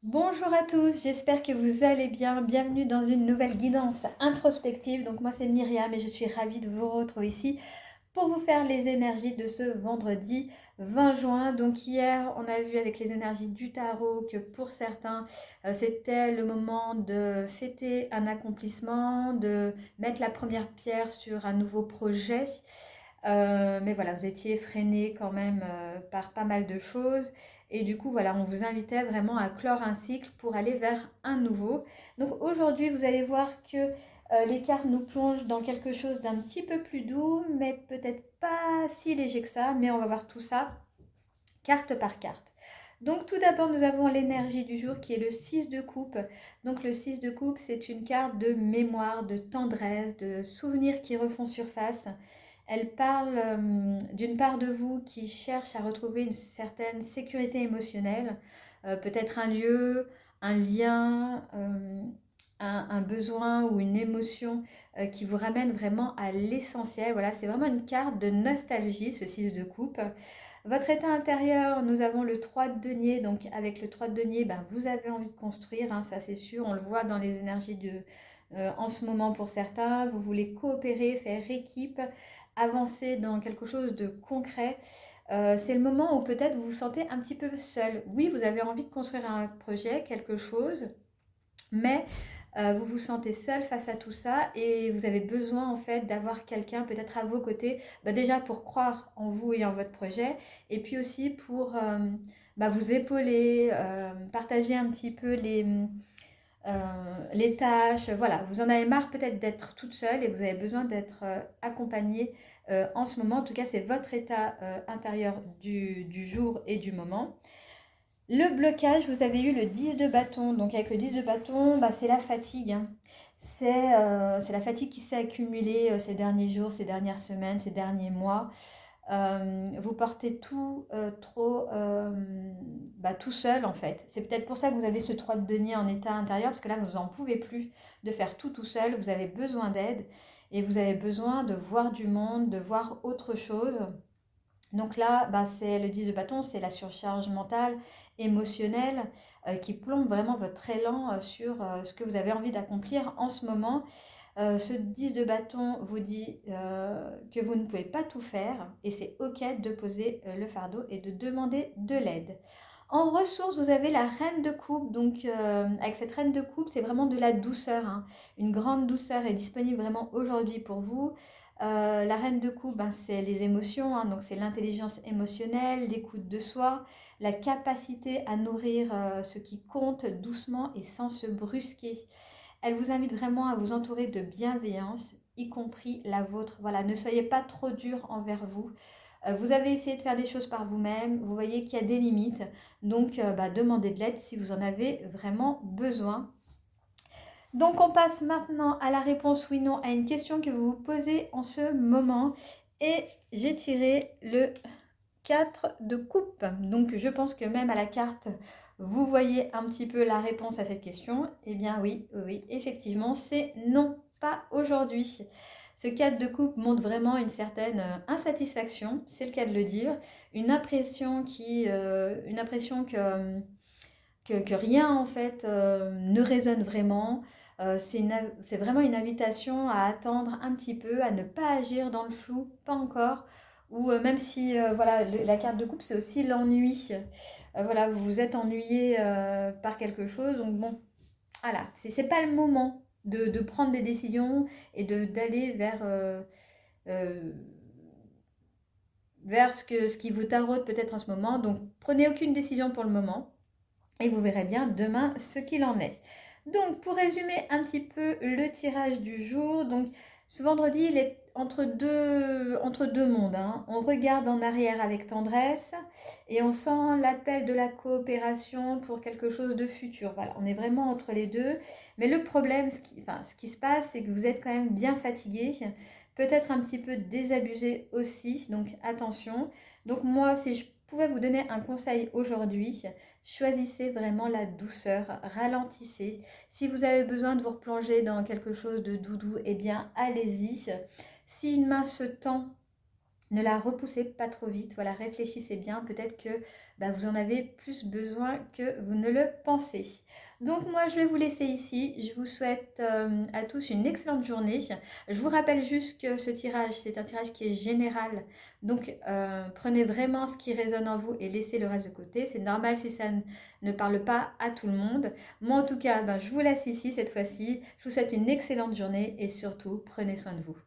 Bonjour à tous, j'espère que vous allez bien. Bienvenue dans une nouvelle guidance introspective. Donc moi c'est Myriam et je suis ravie de vous retrouver ici pour vous faire les énergies de ce vendredi 20 juin. Donc hier on a vu avec les énergies du tarot que pour certains c'était le moment de fêter un accomplissement, de mettre la première pierre sur un nouveau projet. Mais voilà, vous étiez freiné quand même par pas mal de choses. Et du coup, voilà, on vous invitait vraiment à clore un cycle pour aller vers un nouveau. Donc aujourd'hui, vous allez voir que les cartes nous plongent dans quelque chose d'un petit peu plus doux, mais peut-être pas si léger que ça. Mais on va voir tout ça carte par carte. Donc tout d'abord, nous avons l'énergie du jour qui est le 6 de coupe. Donc le 6 de coupe, c'est une carte de mémoire, de tendresse, de souvenirs qui refont surface. Elle parle d'une part de vous qui cherche à retrouver une certaine sécurité émotionnelle, peut-être un lieu, un lien, un besoin ou une émotion qui vous ramène vraiment à l'essentiel. Voilà, c'est vraiment une carte de nostalgie, ce 6 de coupe. Votre état intérieur, nous avons le 3 de denier. Donc avec le 3 de denier, ben, vous avez envie de construire, hein, ça c'est sûr. On le voit dans les énergies en ce moment pour certains. Vous voulez coopérer, faire équipe, avancer dans quelque chose de concret. C'est le moment où peut-être vous vous sentez un petit peu seul. Oui, vous avez envie de construire un projet, quelque chose, mais vous vous sentez seul face à tout ça et vous avez besoin en fait d'avoir quelqu'un peut-être à vos côtés, bah, déjà pour croire en vous et en votre projet, et puis aussi pour vous épauler, partager un petit peu les tâches. Voilà, vous en avez marre peut-être d'être toute seule et vous avez besoin d'être accompagnée en ce moment. En tout cas, c'est votre état intérieur du jour et du moment. Le blocage, vous avez eu le 10 de bâton. Donc avec le 10 de bâton, bah, c'est la fatigue, hein. C'est la fatigue qui s'est accumulée ces derniers jours, ces dernières semaines, ces derniers mois. Vous portez tout trop tout seul en fait. C'est peut-être pour ça que vous avez ce 3 de denier en état intérieur, parce que là, vous n'en pouvez plus de faire tout seul. Vous avez besoin d'aide et vous avez besoin de voir du monde, de voir autre chose. Donc là, bah, c'est le 10 de bâton, c'est la surcharge mentale, émotionnelle, qui plombe vraiment votre élan sur ce que vous avez envie d'accomplir en ce moment. Ce 10 de bâton vous dit que vous ne pouvez pas tout faire et c'est ok de poser le fardeau et de demander de l'aide. En ressources, vous avez la reine de coupe. Donc avec cette reine de coupe, c'est vraiment de la douceur, hein. Une grande douceur est disponible vraiment aujourd'hui pour vous. La reine de coupe, ben, c'est les émotions, hein. Donc c'est l'intelligence émotionnelle, l'écoute de soi, la capacité à nourrir ce qui compte doucement et sans se brusquer. Elle vous invite vraiment à vous entourer de bienveillance, y compris la vôtre. Voilà, ne soyez pas trop dur envers vous. Vous avez essayé de faire des choses par vous-même, vous voyez qu'il y a des limites, donc demandez de l'aide si vous en avez vraiment besoin. Donc on passe maintenant à la réponse oui/non à une question que vous vous posez en ce moment. Et j'ai tiré le 4 de coupe. Donc je pense que même à la carte, vous voyez un petit peu la réponse à cette question. Eh bien oui, oui, oui, effectivement, c'est non, pas aujourd'hui. Ce 4 de coupe montre vraiment une certaine insatisfaction, c'est le cas de le dire, une impression que rien en fait ne résonne vraiment. C'est vraiment une invitation à attendre un petit peu, à ne pas agir dans le flou, pas encore. Ou même si voilà, la carte de coupe, c'est aussi l'ennui. Voilà, vous vous êtes ennuyé par quelque chose. Donc bon, voilà, c'est pas le moment de prendre des décisions et d'aller euh, vers ce qui vous taraude peut-être en ce moment. Donc prenez aucune décision pour le moment. Et vous verrez bien demain ce qu'il en est. Donc, pour résumer un petit peu le tirage du jour, donc ce vendredi, il est entre deux mondes, hein. On regarde en arrière avec tendresse et on sent l'appel de la coopération pour quelque chose de futur. Voilà, on est vraiment entre les deux. Mais le problème, ce qui se passe, c'est que vous êtes quand même bien fatigué, peut-être un petit peu désabusé aussi, donc attention. Donc moi, si je pouvais vous donner un conseil aujourd'hui, choisissez vraiment la douceur, ralentissez. Si vous avez besoin de vous replonger dans quelque chose de doudou, eh bien allez-y. Si une main se tend, ne la repoussez pas trop vite. Voilà, réfléchissez bien. Peut-être que bah, vous en avez plus besoin que vous ne le pensez. Donc moi, je vais vous laisser ici. Je vous souhaite à tous une excellente journée. Je vous rappelle juste que ce tirage, c'est un tirage qui est général. Donc prenez vraiment ce qui résonne en vous et laissez le reste de côté. C'est normal si ça ne parle pas à tout le monde. Moi, en tout cas, ben, je vous laisse ici cette fois-ci. Je vous souhaite une excellente journée et surtout, prenez soin de vous.